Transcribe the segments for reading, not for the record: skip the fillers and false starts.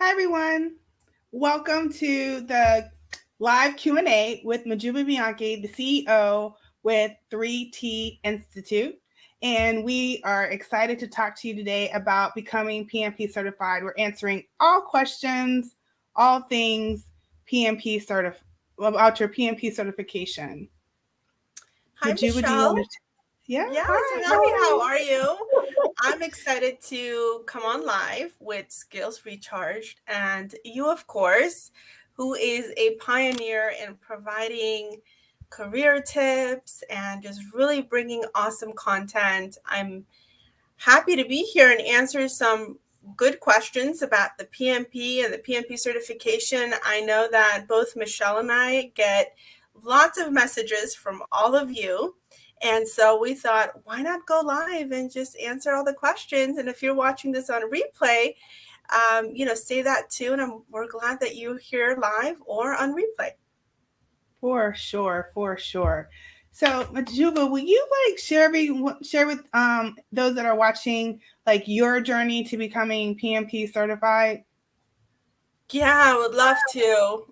Hi everyone. Welcome to the live Q&A with Mahjooba Bianchi, the CEO with 3T Institute. And we are excited to talk to you today about becoming PMP certified. We're answering all questions, all things PMP about your PMP certification. Hi, Mahjooba, do you want Michelle. to? Yeah. Yes, Hi. How hi, are how you? are you? I'm excited to come on live with Skills Recharged and you, of course, who is a pioneer in providing career tips and just really bringing awesome content. I'm happy to be here and answer some good questions about the PMP and the PMP certification. I know that both Michelle and I get lots of messages from all of you. And so we thought, why not go live and just answer all the questions? And if you're watching this on replay, say that too. And we're glad that you're here live or on replay. For sure, for sure. So, Majuba, will you share with those that are watching like your journey to becoming PMP certified? Yeah, I would love to.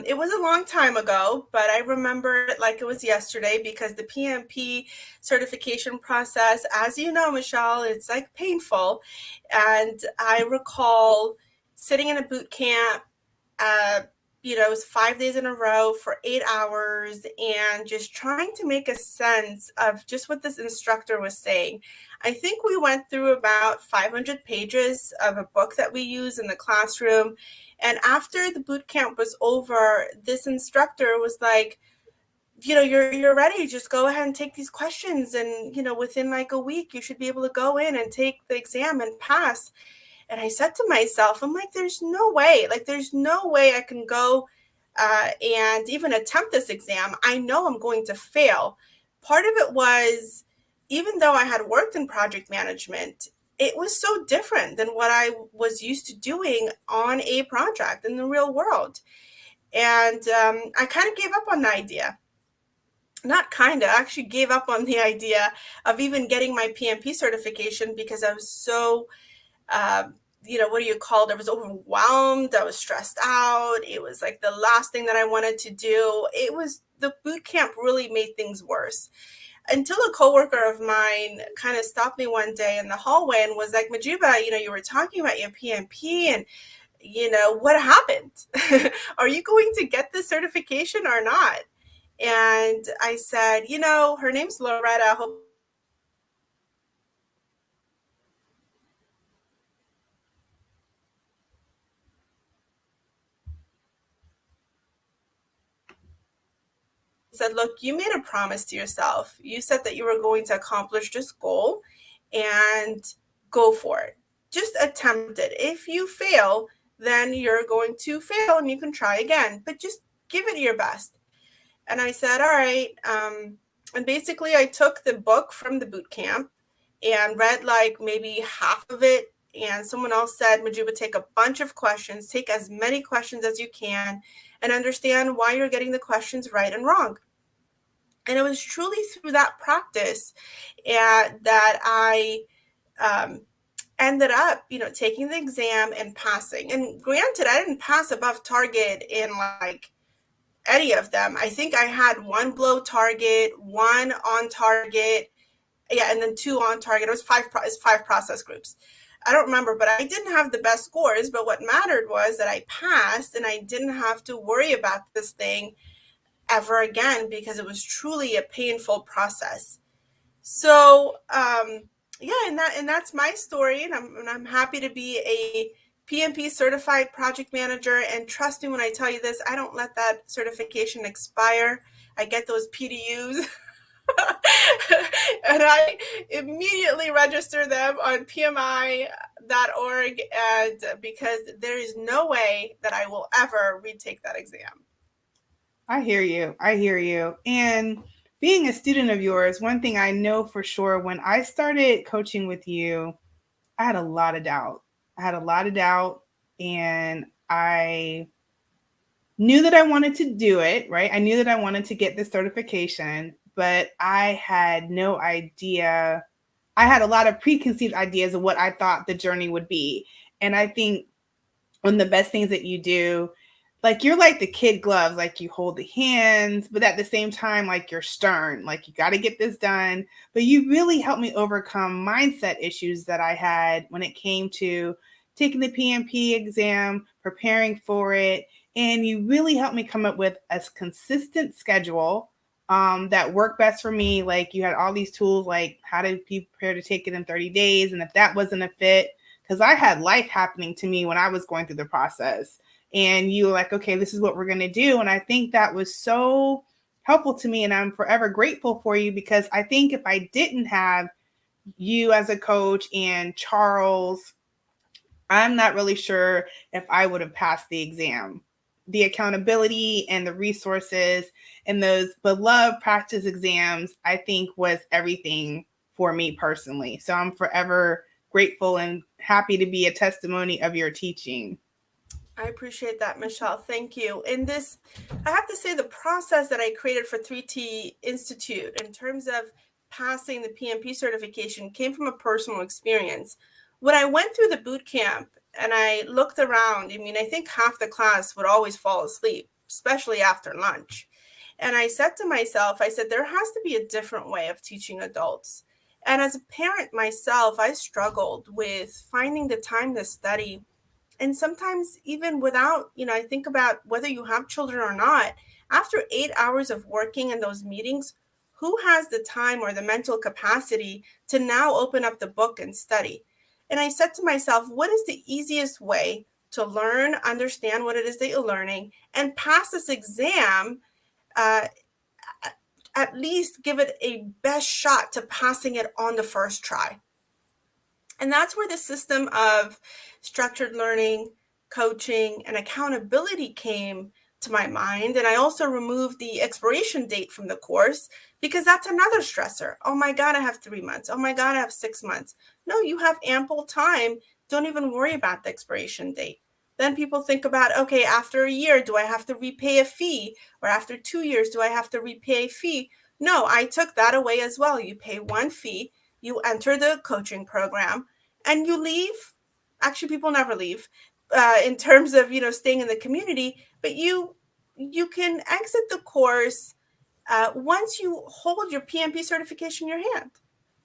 It was a long time ago, but I remember it like it was yesterday because the PMP certification process, as you know, Michelle, it's like painful. And I recall sitting in a boot camp, uh, it was 5 days in a row for 8 hours and just trying to make a sense of just what this instructor was saying. I think we went through about 500 pages of a book that we use in the classroom. And after the boot camp was over, this instructor was like, you're ready. Just go ahead and take these questions. And, within like a week, you should be able to go in and take the exam and pass. And I said to myself, I'm like, there's no way. Like, there's no way I can go and even attempt this exam. I know I'm going to fail. Part of it was, even though I had worked in project management, it was so different than what I was used to doing on a project in the real world. And I kind of gave up on the idea. Not kind of, I actually gave up on the idea of even getting my PMP certification because I was so what do you call it? I was overwhelmed. I was stressed out. It was like the last thing that I wanted to do. It was the boot camp really made things worse until a coworker of mine kind of stopped me one day in the hallway and was like, Mahjooba, you were talking about your PMP and what happened? Are you going to get this certification or not? And I said, her name's Loretta. I hope said, look, you made a promise to yourself. You said that you were going to accomplish this goal and go for it. Just attempt it. If you fail, then you're going to fail and you can try again, but just give it your best. And I said, all right. And basically, I took the book from the boot camp and read like maybe half of it. And someone else said, Mahjooba, take a bunch of questions, take as many questions as you can, and understand why you're getting the questions right and wrong. And it was truly through that practice that I ended up, taking the exam and passing. And granted, I didn't pass above target in like any of them. I think I had one below target, one on target, yeah, and then two on target. It was five process groups. I don't remember, but I didn't have the best scores. But what mattered was that I passed and I didn't have to worry about this thing ever again because it was truly a painful process. So yeah, and that's my story, and I'm happy to be a PMP certified project manager. And trust me when I tell you this, I don't let that certification expire. I get those PDUs. And I immediately register them on PMI.org, and because there is no way that I will ever retake that exam. I hear you. I hear you. And being a student of yours, one thing I know for sure when I started coaching with you, I had a lot of doubt. I had a lot of doubt and I knew that I wanted to do it, right? I knew that I wanted to get this certification, but I had no idea. I had a lot of preconceived ideas of what I thought the journey would be. And I think one of the best things that you do. Like you're like the kid gloves, like you hold the hands, but at the same time, like you're stern, like you got to get this done. But you really helped me overcome mindset issues that I had when it came to taking the PMP exam, preparing for it. And you really helped me come up with a consistent schedule that worked best for me. Like you had all these tools, like how to be prepared to take it in 30 days. And if that wasn't a fit, because I had life happening to me when I was going through the process. And you were like, okay, this is what we're going to do. And I think that was so helpful to me. And I'm forever grateful for you, because I think if I didn't have you as a coach and Charles, I'm not really sure if I would have passed the exam. The accountability and the resources and those beloved practice exams, I think, was everything for me personally. So I'm forever grateful and happy to be a testimony of your teaching. I appreciate that, Michele. Thank you. In this, I have to say, the process that I created for 3T Institute in terms of passing the PMP certification came from a personal experience. When I went through the boot camp and I looked around, I mean, I think half the class would always fall asleep, especially after lunch. And I said to myself, I said, there has to be a different way of teaching adults. And as a parent myself, I struggled with finding the time to study. And sometimes even without, I think about whether you have children or not, after 8 hours of working in those meetings, who has the time or the mental capacity to now open up the book and study? And I said to myself, what is the easiest way to learn, understand what it is that you're learning, and pass this exam? uh, at least give it a best shot to passing it on the first try. And that's where the system of structured learning, coaching, and accountability came to my mind. And I also removed the expiration date from the course, because that's another stressor. Oh my God, I have 3 months. Oh my God, I have 6 months. No, you have ample time. Don't even worry about the expiration date. Then people think about, okay, after a year, do I have to repay a fee? Or after 2 years, do I have to repay a fee? No, I took that away as well. You pay one fee, you enter the coaching program, and you leave. Actually, people never leave, in terms of staying in the community, but you can exit the course once you hold your PMP certification in your hand,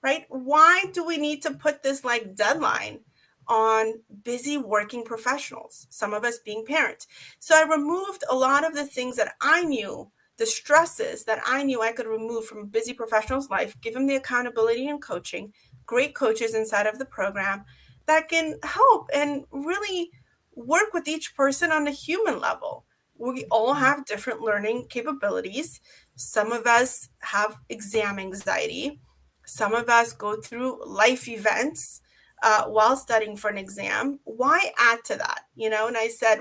right? Why do we need to put this like deadline on busy working professionals, some of us being parents? So I removed a lot of the things that I knew, the stresses that I knew I could remove from a busy professional's life, give them the accountability and coaching, great coaches inside of the program that can help and really work with each person on a human level. We all have different learning capabilities. Some of us have exam anxiety. Some of us go through life events while studying for an exam. Why add to that? And I said,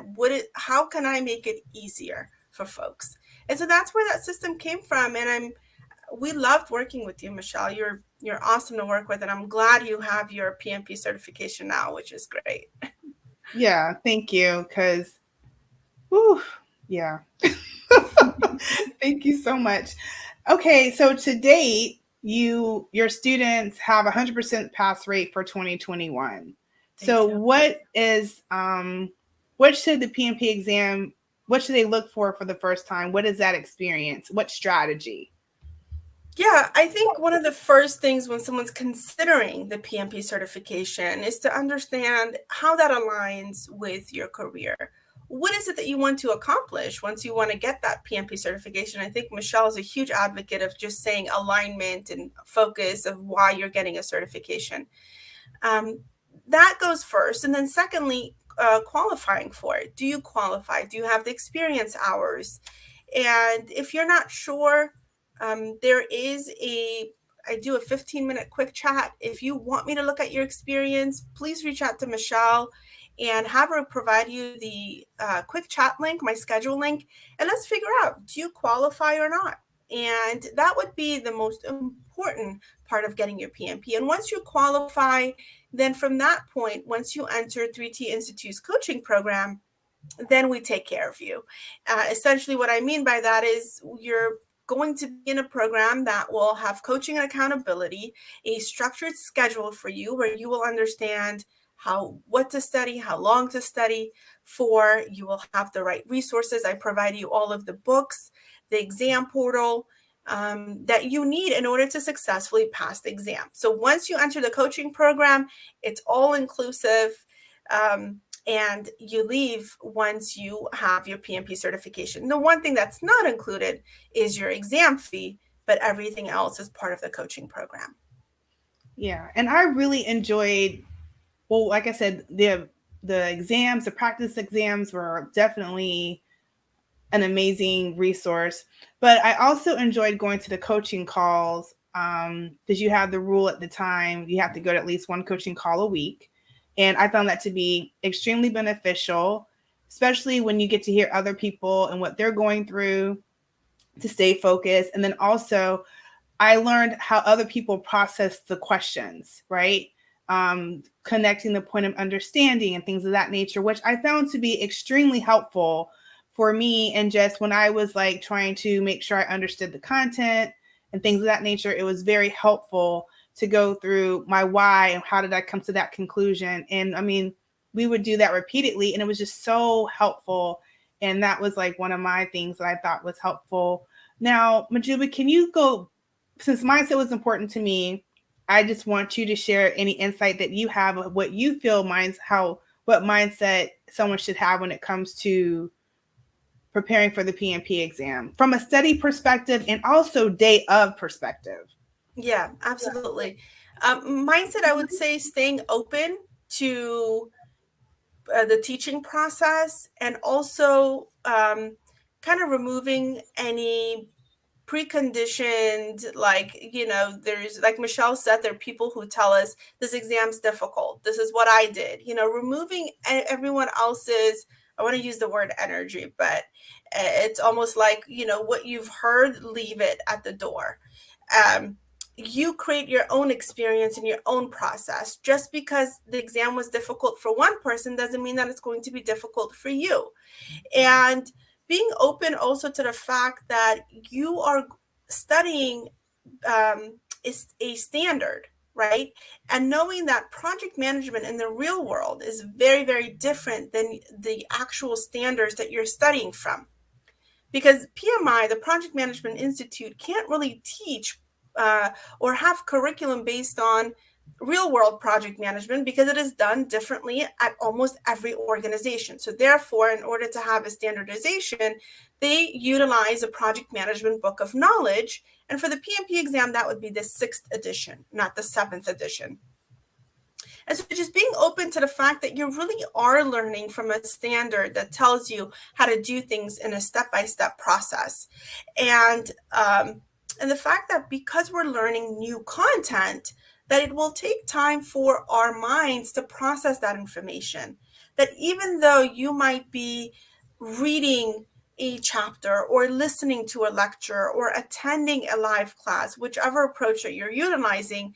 how can I make it easier for folks? And so that's where that system came from. And we loved working with you, Michele. You're awesome to work with, and I'm glad you have your PMP certification now, which is great. Yeah, thank you. Because, whew, yeah. Thank you so much. Okay, so to date, your students have 100% pass rate for 2021. They So do. what should the PMP exam, what should they look for the first time? What is that experience? What strategy? Yeah, I think one of the first things when someone's considering the PMP certification is to understand how that aligns with your career. What is it that you want to accomplish once you want to get that PMP certification? I think Michele is a huge advocate of just saying alignment and focus of why you're getting a certification. Um, that goes first. And then secondly, qualifying for it. Do you qualify? Do you have the experience hours? And if you're not sure, there is I do a 15-minute quick chat. If you want me to look at your experience, please reach out to Michele and have her provide you the quick chat link, my schedule link, and let's figure out, do you qualify or not? And that would be the most important part of getting your PMP. And once you qualify, then from that point, once you enter 3T Institute's coaching program, then we take care of you. Essentially, what I mean by that is you're going to be in a program that will have coaching and accountability, a structured schedule for you where you will understand what to study, how long to study for. You will have the right resources. I provide you all of the books, the exam portal that you need in order to successfully pass the exam. So once you enter the coaching program, it's all inclusive. And you leave once you have your PMP certification. The one thing that's not included is your exam fee, but everything else is part of the coaching program. Yeah, and I really enjoyed, well, like I said, the exams, the practice exams were definitely an amazing resource. But I also enjoyed going to the coaching calls, because you have the rule at the time you have to go to at least one coaching call a week. And I found that to be extremely beneficial, especially when you get to hear other people and what they're going through to stay focused. And then also, I learned how other people process the questions, right? Connecting the point of understanding and things of that nature, which I found to be extremely helpful for me. And just when I was like trying to make sure I understood the content and things of that nature, it was very helpful to go through my why and how did I come to that conclusion. And I mean, we would do that repeatedly, and it was just so helpful. And that was like one of my things that I thought was helpful. Now, Mahjooba, can you go, since mindset was important to me, I just want you to share any insight that you have of what you feel what mindset someone should have when it comes to preparing for the PMP exam from a study perspective and also day of perspective. Yeah, absolutely. Mindset, I would say staying open to the teaching process, and also kind of removing any preconditioned, like, there's, like Michele said, there are people who tell us this exam's difficult, this is what I did, removing everyone else's, I want to use the word energy, but it's almost like, what you've heard, leave it at the door. um, you create your own experience and your own process. Just because the exam was difficult for one person doesn't mean that it's going to be difficult for you. And being open also to the fact that you are studying is a standard, right? And knowing that project management in the real world is very, very different than the actual standards that you're studying from. Because PMI, the Project Management Institute, can't really teach or have curriculum based on real world project management, because it is done differently at almost every organization. So therefore, in order to have a standardization, they utilize a project management book of knowledge. And for the PMP exam, that would be the 6th edition, not the 7th edition. And so just being open to the fact that you really are learning from a standard that tells you how to do things in a step-by-step process. And the fact that because we're learning new content, that it will take time for our minds to process that information. That even though you might be reading a chapter or listening to a lecture or attending a live class, whichever approach that you're utilizing,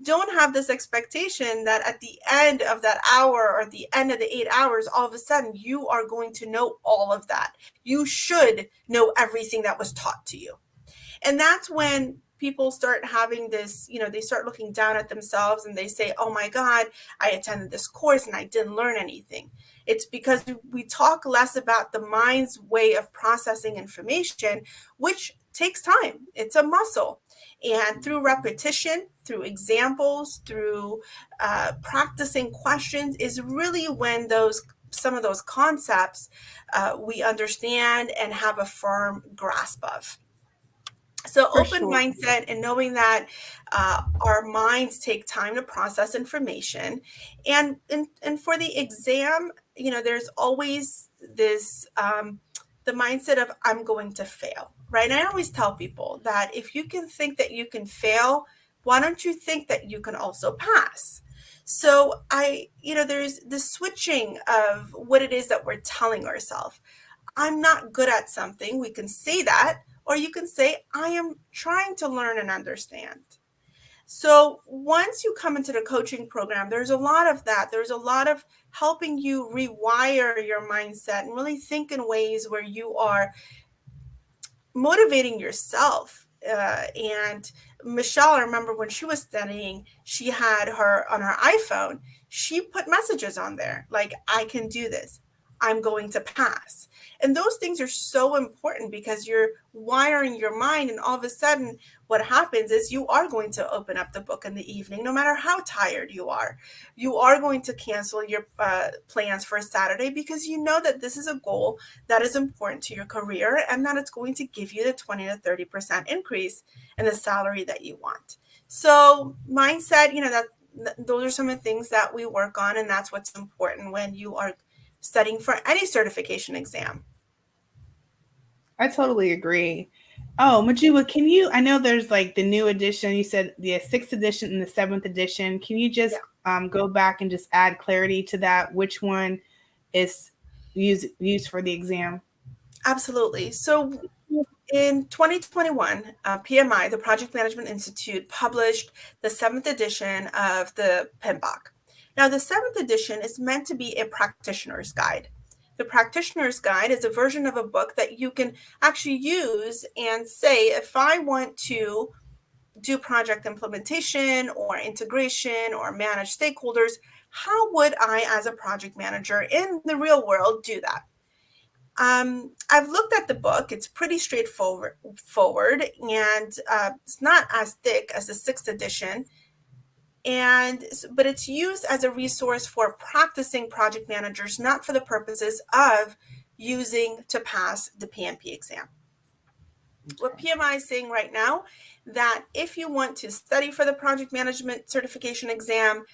don't have this expectation that at the end of that hour or at the end of the 8 hours, all of a sudden you are going to know all of that. You should know everything that was taught to you. And that's when people start having this, they start looking down at themselves and they say, oh my God, I attended this course and I didn't learn anything. It's because we talk less about the mind's way of processing information, which takes time. It's a muscle. And through repetition, through examples, through practicing questions is really when some of those concepts we understand and have a firm grasp of. So For open sure. mindset and knowing that our minds take time to process information. And for the exam, there's always this the mindset of I'm going to fail, right? And I always tell people that if you can think that you can fail, why don't you think that you can also pass? So there's the switching of what it is that we're telling ourselves. I'm not good at something. We can say that, or you can say, I am trying to learn and understand. So once you come into the coaching program, there's a lot of that. There's a lot of helping you rewire your mindset and really think in ways where you are motivating yourself And Michelle, I remember when she was studying, she had her on her iPhone, she put messages on there like, I can do this, I'm going to pass. And those things are so important because you're wiring your mind. And all of a sudden, what happens is you are going to open up the book in the evening, no matter how tired you are. You are going to cancel your plans for a Saturday because you know that this is a goal that is important to your career and that it's going to give you the 20 to 30% increase in the salary that you want. So, mindset, those are some of the things that we work on, and that's what's important when you are studying for any certification exam. I totally agree. Oh, Mahjooba, can you? I know there's like the new edition. You said the sixth edition and the seventh edition. Can you just Yeah, go back and just add clarity to that? Which one is used for the exam? absolutely. So, in 2021, PMI, the Project Management Institute, published the seventh edition of the PMBOK. Now, the seventh edition is meant to be a practitioner's guide. The practitioner's guide is a version of a book that you can actually use and say, if I want to do project implementation or integration or manage stakeholders, how would I, as a project manager in the real world, do that? I've looked at the book. It's pretty straightforward, and it's not as thick as the sixth edition. But it's used as a resource for practicing project managers, not for the purposes of using to pass the PMP exam. What PMI is saying right now, that if you want to study for the project management certification exam,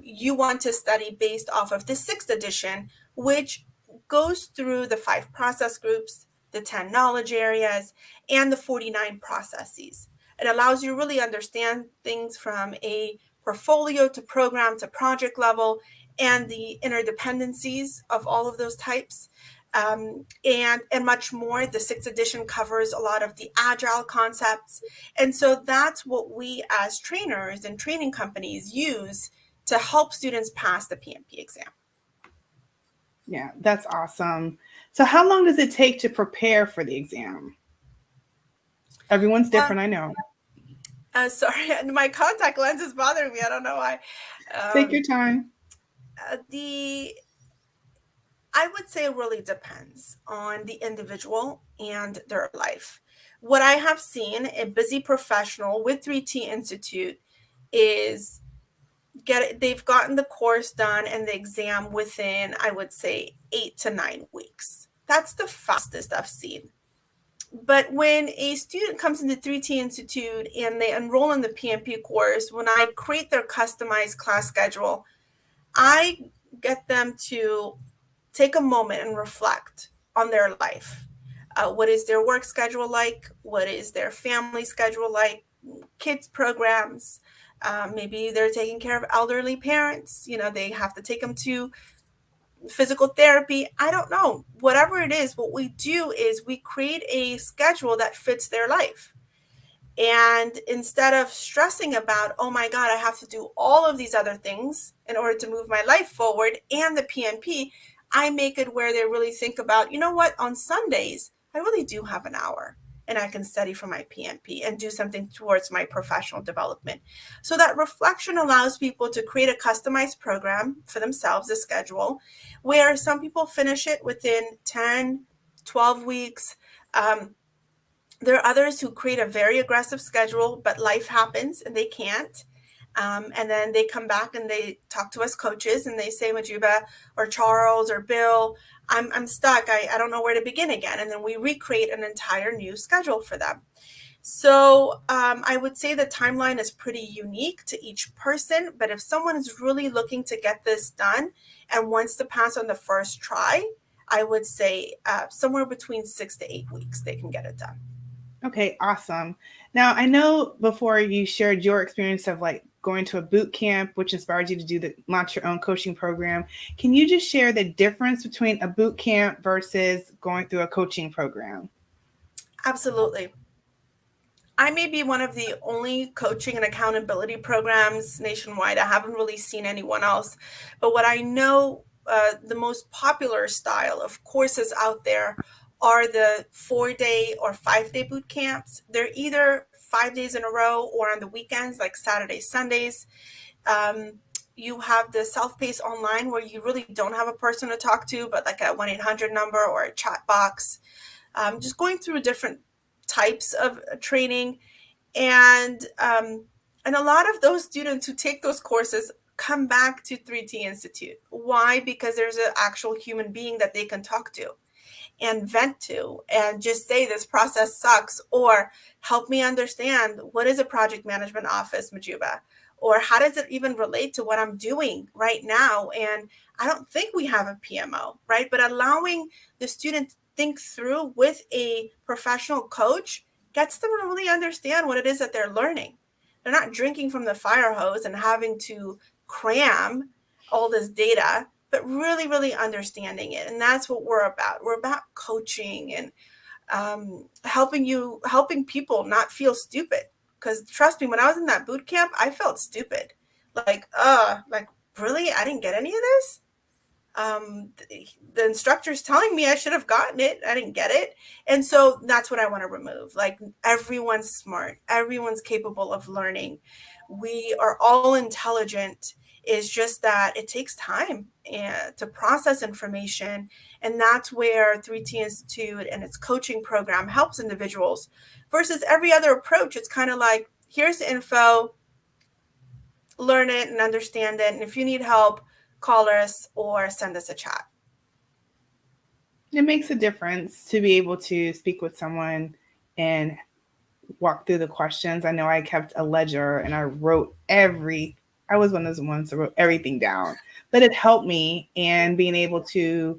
you want to study based off of the sixth edition, which goes through the 5 process groups, the 10 knowledge areas, and the 49 processes. It allows you to really understand things from a portfolio to program to project level and the interdependencies of all of those types. And much more. The sixth edition covers a lot of the agile concepts. And so that's what we as trainers and training companies use to help students pass the PMP exam. Yeah, that's awesome. So, how long does it take to prepare for the exam? Everyone's Um, different, I know. Sorry, my contact lens is bothering me. I don't know why. Take your Um, time. the I would say it really depends on the individual and their life. What I have seen a busy professional with 3T Institute is they've gotten the course done and the exam within, I would say, 8 to 9 weeks. That's the fastest I've seen. But when a student comes into 3T Institute and they enroll in the PMP course, when I create their customized class schedule, I get them to take a moment and reflect on their life. What is their work schedule like? What is their family schedule like? Kids programs. Maybe they're taking care of elderly parents. They have to take them to physical therapy. I don't know. Whatever it is, what we do is we create a schedule that fits their life. And instead of stressing about, oh my God, I have to do all of these other things in order to move my life forward and the PMP, I make it where they really think about, you know what, on Sundays, I really do have an hour and I can study for my PMP and do something towards my professional development. So that reflection allows people to create a customized program for themselves, a schedule, where some people finish it within 10, 12 weeks. There are others who create a very aggressive schedule, but life happens and they can't. And then they come back and they talk to us coaches and they say, Mahjooba or Charles or Bill, I'm stuck. I don't know where to begin again. And then we recreate an entire new schedule for them. So I would say the timeline is pretty unique to each person. But if someone is really looking to get this done and wants to pass on the first try, I would say somewhere between 6 to 8 weeks, they can get it done. Okay, awesome. Now, I know before you shared your experience of like going to a boot camp, which inspired you to launch your own coaching program. Can you just share the difference between a boot camp versus going through a coaching program? Absolutely. I may be one of the only coaching and accountability programs nationwide. I haven't really seen anyone else. But what I know, the most popular style of courses out there are the 4 day or 5 day boot camps. They're either 5 days in a row or on the weekends, like Saturdays, Sundays. Um, you have the self-paced online where you really don't have a person to talk to, but like a 1-800 number or a chat box. Just going through different types of training. And and a lot of those students who take those courses come back to 3T Institute. Why? Because there's an actual human being that they can talk to and vent to and just say this process sucks, or help me understand what is a project management office, Mahjooba, or how does it even relate to what I'm doing right now. And I don't think we have a PMO, right? But allowing the student to think through with a professional coach gets them to really understand what it is that they're learning. They're not drinking from the fire hose and having to cram all this data, but really, really understanding it. And that's what we're about. We're about coaching and helping people not feel stupid. Because trust me, when I was in that boot camp, I felt stupid. Like really, I didn't get any of this. The instructor's telling me I should have gotten it. I didn't get it. And so that's what I want to remove. Like, everyone's smart. Everyone's capable of learning. We are all intelligent. It's just that it takes time to process information. And that's where 3T Institute and its coaching program helps individuals versus every other approach. It's kind of like, here's the info, learn it and understand it. And if you need help, call us or send us a chat. It makes a difference to be able to speak with someone and walk through the questions. I know I kept a ledger and I was one of those ones that wrote everything down, but it helped me. And being able to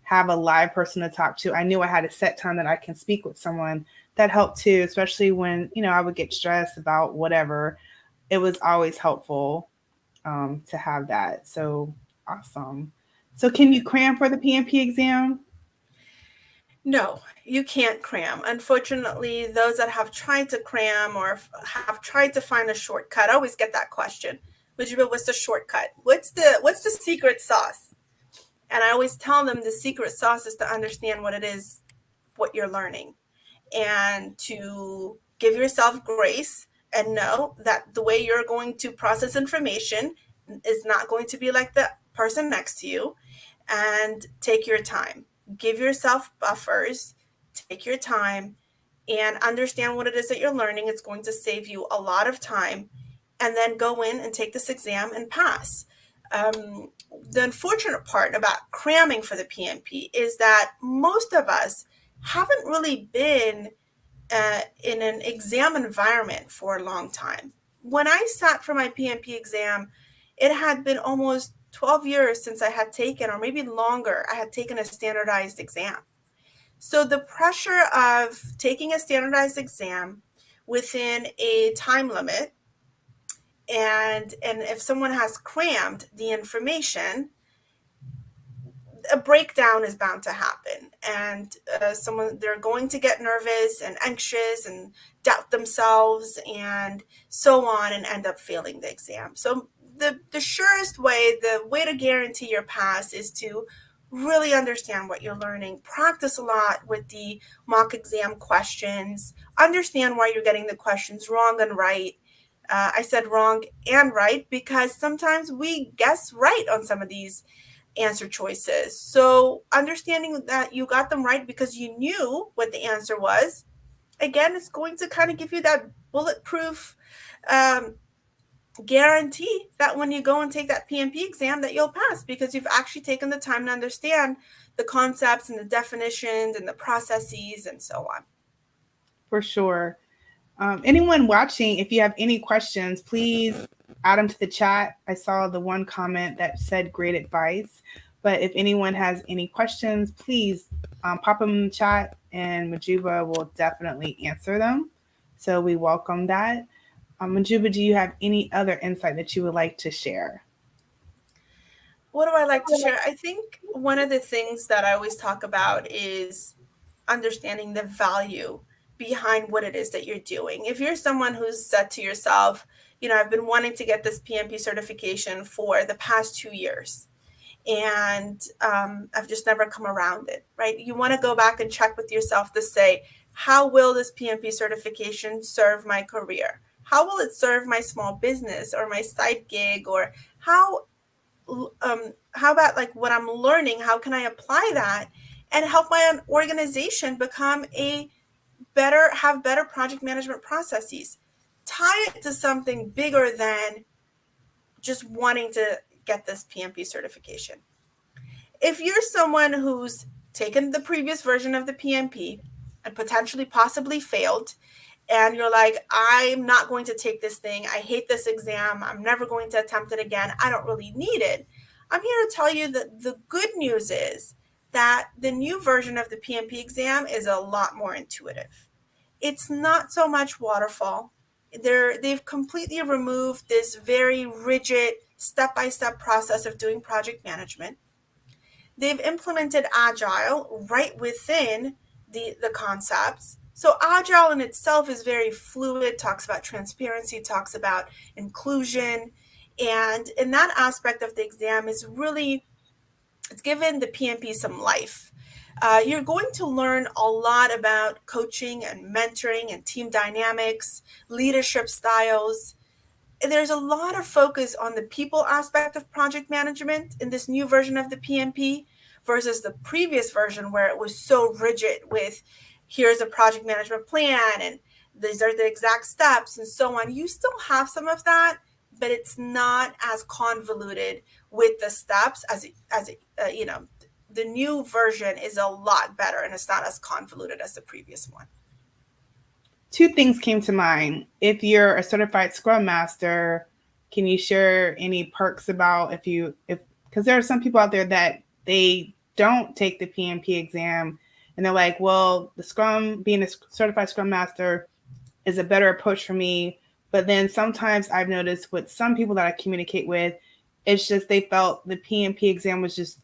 have a live person to talk to, I knew I had a set time that I can speak with someone. That helped too, especially when, I would get stressed about whatever. It was always helpful to have that. So awesome. So can you cram for the PMP exam? No, you can't cram. Unfortunately, those that have tried to cram or have tried to find a shortcut, I always get that question. What's the shortcut? What's the secret sauce? And I always tell them the secret sauce is to understand what it is, what you're learning, and to give yourself grace and know that the way you're going to process information is not going to be like the person next to you. And take your time, give yourself buffers, take your time, and understand what it is that you're learning. It's going to save you a lot of time. And then go in and take this exam and pass. The unfortunate part about cramming for the PMP is that most of us haven't really been in an exam environment for a long time. When I sat for my PMP exam, it had been almost 12 years since I had taken, or maybe longer, I had taken a standardized exam. So the pressure of taking a standardized exam within a time limit, and if someone has crammed the information, a breakdown is bound to happen, and they're going to get nervous and anxious and doubt themselves and so on, and end up failing the exam. So the surest way, the way to guarantee your pass, is to really understand what you're learning, practice a lot with the mock exam questions, understand why you're getting the questions wrong and right. I said wrong and right because sometimes we guess right on some of these answer choices. So understanding that you got them right because you knew what the answer was, again, it's going to kind of give you that bulletproof guarantee that when you go and take that PMP exam that you'll pass, because you've actually taken the time to understand the concepts and the definitions and the processes and so on. For sure. Anyone watching, if you have any questions, please add them to the chat. I saw the one comment that said great advice. But if anyone has any questions, please pop them in the chat and Mahjooba will definitely answer them. So we welcome that. Mahjooba, do you have any other insight that you would like to share? What do I like to share? I think one of the things that I always talk about is understanding the value behind what it is that you're doing. If you're someone who's said to yourself, I've been wanting to get this PMP certification for the past 2 years, and I've just never come around it, right? You want to go back and check with yourself to say, how will this PMP certification serve my career? How will it serve my small business or my side gig? Or how about like what I'm learning? How can I apply that and help my organization become have better project management processes? Tie it to something bigger than just wanting to get this PMP certification. If you're someone who's taken the previous version of the PMP and potentially possibly failed, and you're like, I'm not going to take this thing, I hate this exam, I'm never going to attempt it again, I don't really need it, I'm here to tell you that the good news is that the new version of the PMP exam is a lot more intuitive. It's not so much waterfall. They've completely removed this very rigid step-by-step process of doing project management. They've implemented agile right within the concepts. So agile in itself is very fluid, talks about transparency, talks about inclusion, and in that aspect of the exam is really, it's given the PMP some life. You're going to learn a lot about coaching and mentoring and team dynamics, leadership styles. There's a lot of focus on the people aspect of project management in this new version of the PMP versus the previous version where it was so rigid with here's a project management plan and these are the exact steps and so on. You still have some of that, but it's not as convoluted with the steps the new version is a lot better and it's not as convoluted as the previous one. Two things came to mind. If you're a certified Scrum Master, can you share any perks about if because there are some people out there that they don't take the PMP exam and they're like, well, the Scrum being a certified Scrum Master is a better approach for me. But then sometimes I've noticed with some people that I communicate with, it's just they felt the PMP exam was just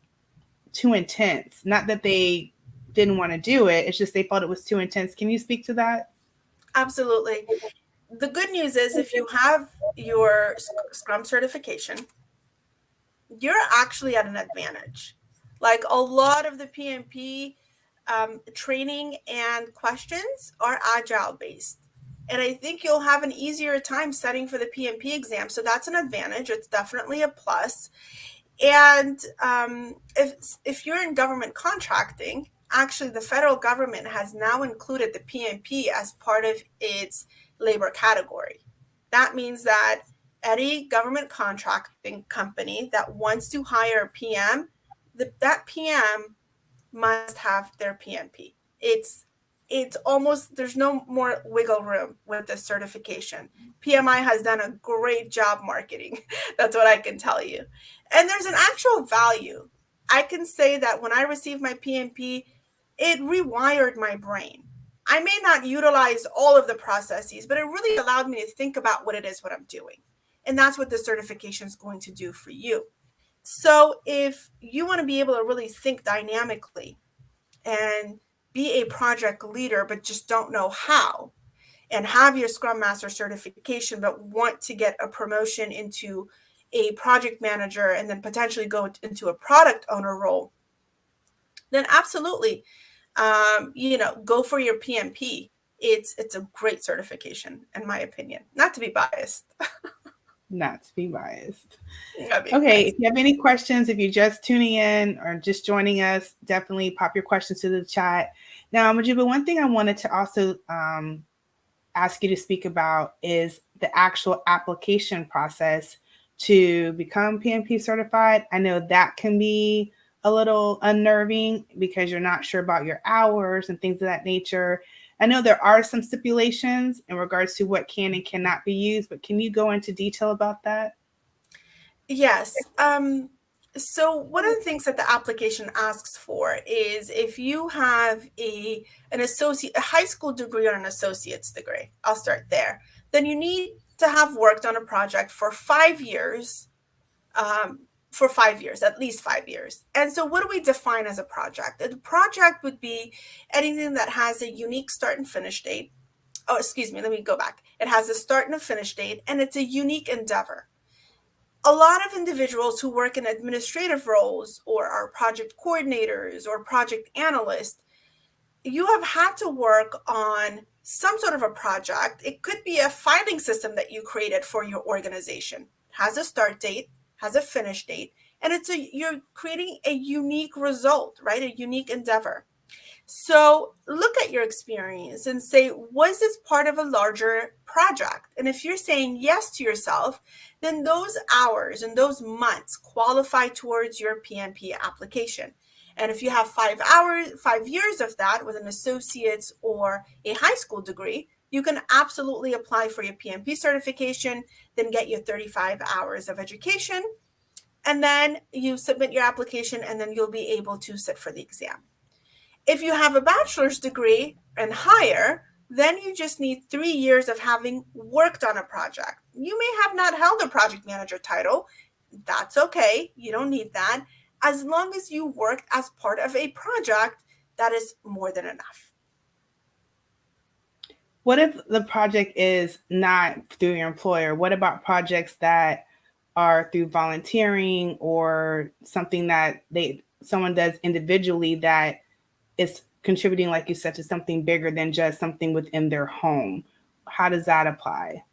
too intense. Not that they didn't want to do it, it's just they felt it was too intense. Can you speak to that? Absolutely. The good news is if you have your Scrum certification, you're actually at an advantage. Like a lot of the PMP training and questions are agile based. And I think you'll have an easier time studying for the PMP exam. So that's an advantage. It's definitely a plus. And if you're in government contracting, actually the federal government has now included the PMP as part of its labor category. That means that any government contracting company that wants to hire a PM, that PM must have their PMP. It's almost, there's no more wiggle room with the certification. PMI has done a great job marketing. That's what I can tell you. And there's an actual value. I can say that when I received my PMP, it rewired my brain. I may not utilize all of the processes, but it really allowed me to think about what I'm doing. And that's what the certification is going to do for you. So if you want to be able to really think dynamically and be a project leader, but just don't know how, and have your Scrum Master certification, but want to get a promotion into a project manager and then potentially go into a product owner role, then absolutely, go for your PMP. It's a great certification, in my opinion. Not to be biased. Not to be biased. Not being Okay, biased. if you have any questions, if you're just tuning in or just joining us, definitely pop your questions to the chat. Now, Mahjooba, one thing I wanted to also ask you to speak about is the actual application process to become PMP certified. I know that can be a little unnerving because you're not sure about your hours and things of that nature. I know there are some stipulations in regards to what can and cannot be used, but can you go into detail about that? Yes. So one of the things that the application asks for is if you have a high school degree or an associate's degree, I'll start there, then you need to have worked on a project for 5 years, at least 5 years. And so what do we define as a project? A project would be anything that has a unique start and finish date. Oh, excuse me, let me go back. It has a start and a finish date, and it's a unique endeavor. A lot of individuals who work in administrative roles or are project coordinators or project analysts, you have had to work on some sort of a project. It could be a filing system that you created for your organization, has a start date, has a finish date, and you're creating a unique result, right? A unique endeavor. So look at your experience and say, was this part of a larger project? And if you're saying yes to yourself, then those hours and those months qualify towards your PMP application. And if you have 5 hours, 5 years of that with an associate's or a high school degree, you can absolutely apply for your PMP certification, then get your 35 hours of education, and then you submit your application, and then you'll be able to sit for the exam. If you have a bachelor's degree and higher, then you just need 3 years of having worked on a project. You may have not held a project manager title. That's okay. You don't need that. As long as you worked as part of a project, that is more than enough. What if the project is not through your employer? What about projects that are through volunteering or something that someone does individually that is contributing, like you said, to something bigger than just something within their home? How does that apply?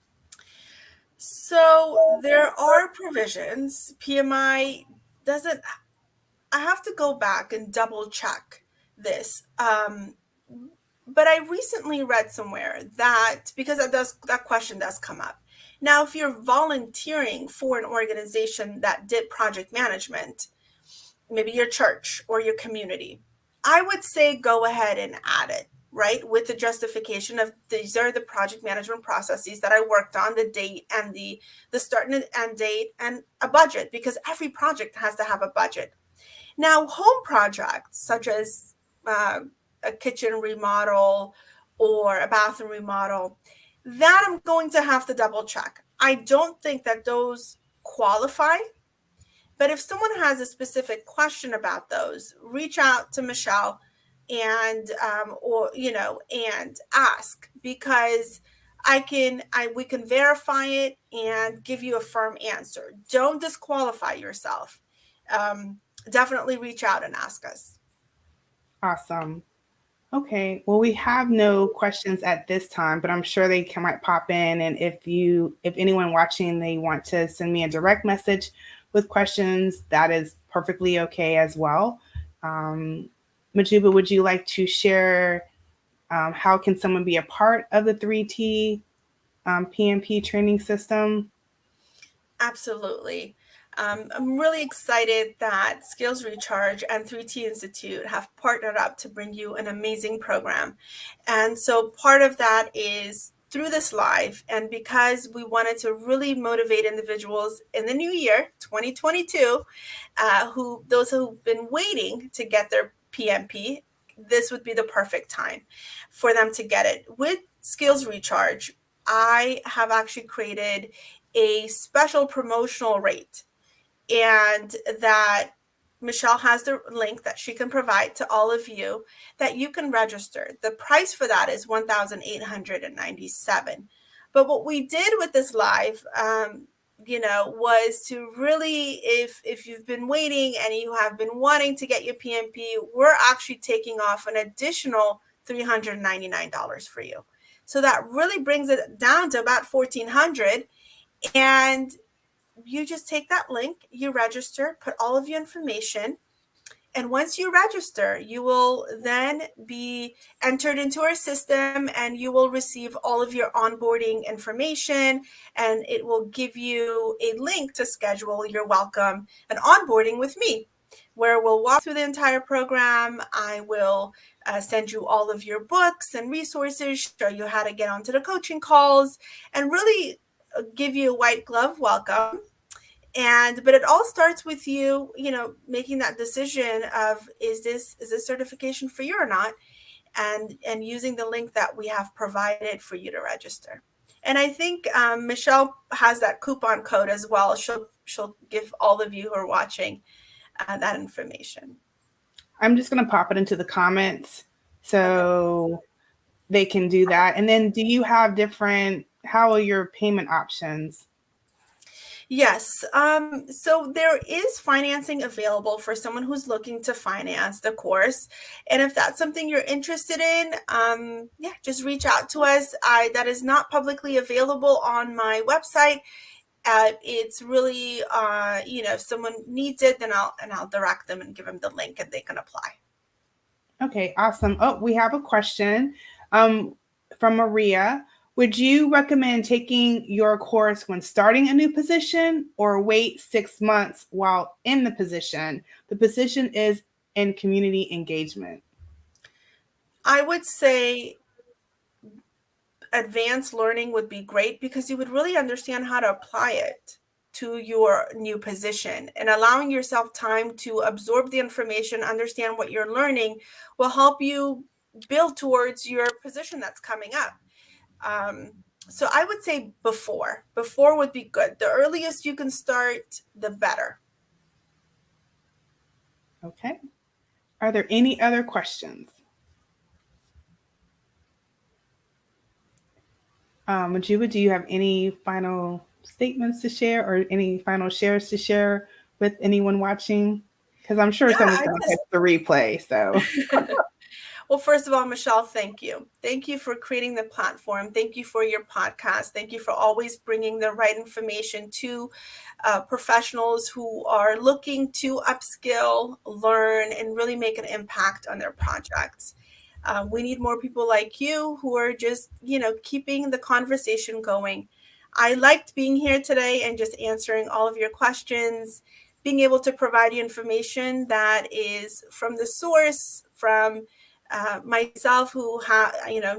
So there are provisions. PMI doesn't, I have to go back and double check this. But I recently read somewhere that because that question does come up. Now, if you're volunteering for an organization that did project management, maybe your church or your community, I would say go ahead and add it, right? With the justification of these are the project management processes that I worked on, the date and the start and end date and a budget, because every project has to have a budget. Now, home projects such as a kitchen remodel or a bathroom remodel, that I'm going to have to double check. I don't think that those qualify, but if someone has a specific question about those, reach out to Michele and and ask, because we can verify it and give you a firm answer. Don't disqualify yourself. Um, Definitely reach out and ask us. Awesome. Okay. Well, we have no questions at this time, but I'm sure might pop in. And if anyone watching, they want to send me a direct message with questions, that is perfectly okay as well. Um, Mahjooba, would you like to share how can someone be a part of the 3T PMP training system? Absolutely. I'm really excited that Skills Recharge and 3T Institute have partnered up to bring you an amazing program. And so part of that is through this live, and because we wanted to really motivate individuals in the new year 2022, those who've been waiting to get their PMP, this would be the perfect time for them to get it. With Skills Recharge, I have actually created a special promotional rate, and that Michele has the link that she can provide to all of you that you can register. The price for that is $1,897. But what we did with this live, was to really, if you've been waiting and you have been wanting to get your PMP, we're actually taking off an additional $399 for you. So that really brings it down to about $1,400. And you just take that link, you register, put all of your information, and once you register, you will then be entered into our system and you will receive all of your onboarding information, and it will give you a link to schedule your welcome and onboarding with me, where we'll walk through the entire program. I will send you all of your books and resources, show you how to get onto the coaching calls, and really give you a white glove welcome. But it all starts with you, making that decision of, is this certification for you or not, and using the link that we have provided for you to register. And I think Michele has that coupon code as well. She'll give all of you who are watching that information. I'm just going to pop it into the comments so they can do that. And then do you have how are your payment options? Yes. So there is financing available for someone who's looking to finance the course. And if that's something you're interested in, yeah, just reach out to us. That is not publicly available on my website. It's really, if someone needs it, then I'll direct them and give them the link and they can apply. Okay, awesome. Oh, we have a question um, from Maria. Would you recommend taking your course when starting a new position or wait 6 months while in the position? The position is in community engagement. I would say advanced learning would be great because you would really understand how to apply it to your new position, and allowing yourself time to absorb the information, understand what you're learning will help you build towards your position that's coming up. Um, so I would say before would be good. The earliest you can start, the better. Okay. Are there any other questions? Mahjooba, do you have any final statements to share or any final shares to share with anyone watching? Because I'm sure Yeah, someone's I going to catch just the replay. So, Well, first of all, Michele, thank you. Thank you for creating the platform. Thank you for your podcast. Thank you for always bringing the right information to professionals who are looking to upskill, learn, and really make an impact on their projects. We need more people like you who are just, keeping the conversation going. I liked being here today and just answering all of your questions, being able to provide you information that is from the source, from myself, who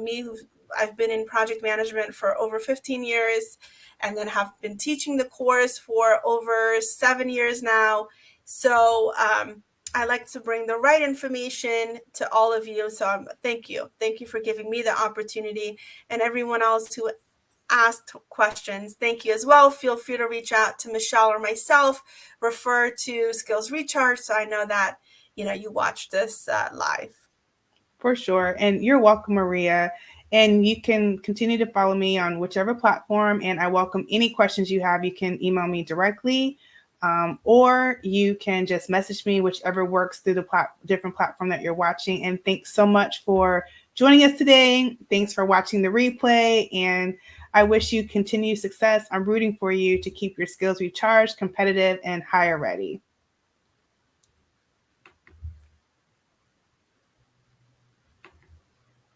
me, who I've been in project management for over 15 years, and then have been teaching the course for over 7 years now. So I like to bring the right information to all of you. So thank you for giving me the opportunity, and everyone else who asked questions. Thank you as well. Feel free to reach out to Michele or myself. Refer to Skills Recharge so I know that you watched this live. for sure. And you're welcome, Maria. And you can continue to follow me on whichever platform. And I welcome any questions you have. You can email me directly, or you can just message me, whichever works through the different platform that you're watching. And thanks so much for joining us today. Thanks for watching the replay. And I wish you continued success. I'm rooting for you to keep your skills recharged, competitive, and hire ready.